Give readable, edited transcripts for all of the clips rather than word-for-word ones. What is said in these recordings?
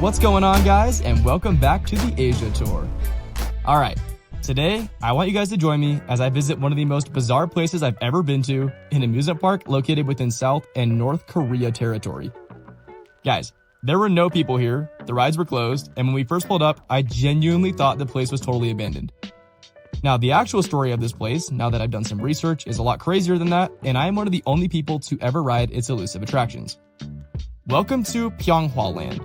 What's going on, guys, and welcome back to the Asia Tour. All right, today I want you guys to join me as I visit one of the most bizarre places I've ever been to, an amusement park located within South and North Korea territory. Guys, there were no people here, the rides were closed, and when we first pulled up, I genuinely thought the place was totally abandoned. Now, the actual story of this place, now that I've done some research, is a lot crazier than that, and I am one of the only people to ever ride its elusive attractions. Welcome to Pyeonghwa Land.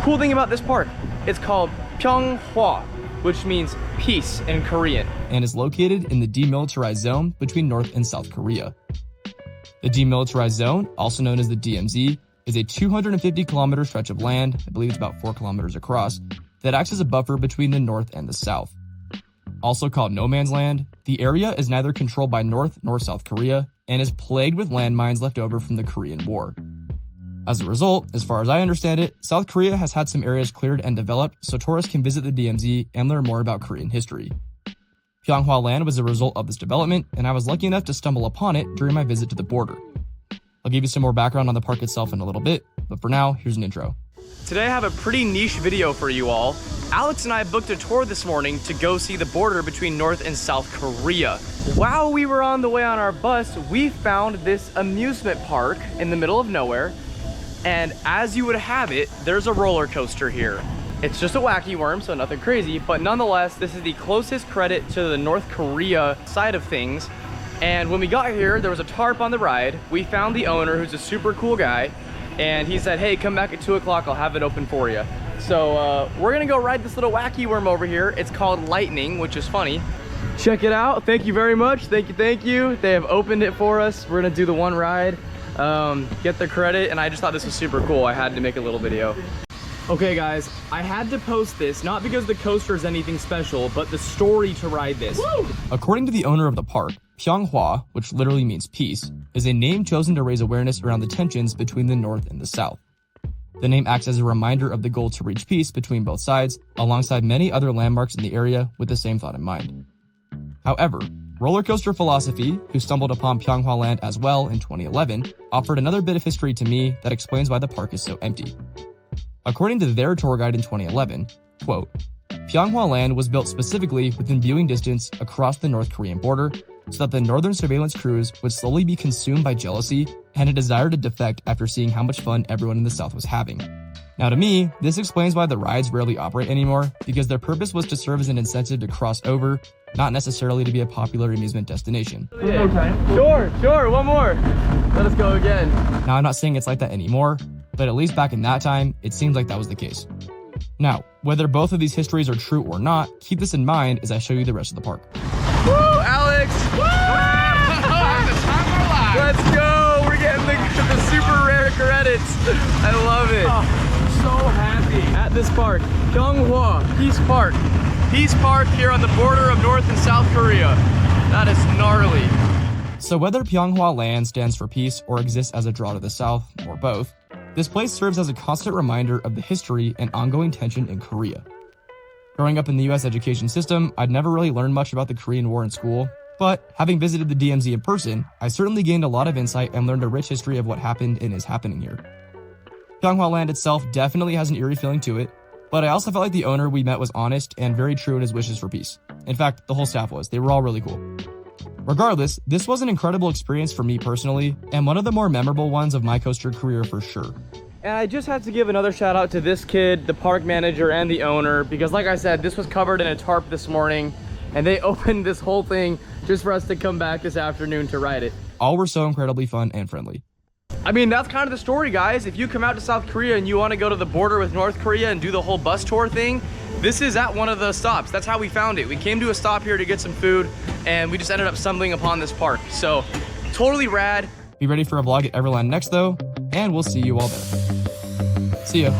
Cool thing about this park, it's called Pyeonghwa, which means peace in Korean, and is located in the demilitarized zone between North and South Korea. The demilitarized zone, also known as the DMZ, is a 250-kilometer stretch of land, I believe it's about 4 kilometers across, that acts as a buffer between the North and the South. Also called No Man's Land, the area is neither controlled by North nor South Korea and is plagued with landmines left over from the Korean War. As a result, as far as I understand it, South Korea has had some areas cleared and developed so tourists can visit the DMZ and learn more about Korean history. Pyeonghwa Land was a result of this development, and I was lucky enough to stumble upon it during my visit to the border. I'll give you some more background on the park itself in a little bit, but for now, here's an intro. Today I have a pretty niche video for you all. Alex and I booked a tour this morning to go see the border between North and South Korea. While we were on the way on our bus, we found this amusement park in the middle of nowhere. And as you would have it, there's a roller coaster here. It's just a wacky worm, so nothing crazy, but nonetheless, this is the closest credit to the North Korea side of things. And when we got here, there was a tarp on the ride. We found the owner, who's a super cool guy, and he said, hey, come back at 2 o'clock, I'll have it open for you. So we're gonna go ride this little wacky worm over here. It's called Lightning, which is funny. Check it out, thank you very much, thank you. They have opened it for us. We're gonna do the one ride. Get the credit, and I just thought this was super cool. I had to make a little video. Okay guys, I had to post this, not because the coaster is anything special, but the story to ride this. Woo! According to the owner of the park, Pyeonghwa, which literally means peace, is a name chosen to raise awareness around the tensions between the North and the South. The name acts as a reminder of the goal to reach peace between both sides, alongside many other landmarks in the area with the same thought in mind. However, Roller Coaster Philosophy, who stumbled upon Pyeonghwa Land as well in 2011, offered another bit of history to me that explains why the park is so empty. According to their tour guide in 2011, quote, Pyeonghwa Land was built specifically within viewing distance across the North Korean border so that the northern surveillance crews would slowly be consumed by jealousy and a desire to defect after seeing how much fun everyone in the South was having. Now to me, this explains why the rides rarely operate anymore, because their purpose was to serve as an incentive to cross over, not necessarily to be a popular amusement destination. One more time. Sure, one more. Let us go again. Now I'm not saying it's like that anymore, but at least back in that time, it seems like that was the case. Now, whether both of these histories are true or not, keep this in mind as I show you the rest of the park. Woo, Alex! Woo! Let's go! We're getting the super rare credits. I love it. Oh, so happy. At this park, Pyeonghwa Peace Park. Peace Park here on the border of North and South Korea. That is gnarly. So whether Pyeonghwa Land stands for peace or exists as a draw to the South, or both, this place serves as a constant reminder of the history and ongoing tension in Korea. Growing up in the US education system, I'd never really learned much about the Korean War in school, but having visited the DMZ in person, I certainly gained a lot of insight and learned a rich history of what happened and is happening here. Pyeonghwa Land itself definitely has an eerie feeling to it, but I also felt like the owner we met was honest and very true in his wishes for peace. In fact, the whole staff was. They were all really cool. Regardless, this was an incredible experience for me personally, and one of the more memorable ones of my coaster career for sure. And I just have to give another shout out to this kid, the park manager, and the owner, because like I said, this was covered in a tarp this morning, and they opened this whole thing just for us to come back this afternoon to ride it. All were so incredibly fun and friendly. I mean, that's kind of the story, guys. If you come out to South Korea and you want to go to the border with North Korea and do the whole bus tour thing, this is at one of the stops. That's how we found it. We came to a stop here to get some food, and we just ended up stumbling upon this park. So, totally rad. Be ready for a vlog at Everland next though, and we'll see you all there. See ya.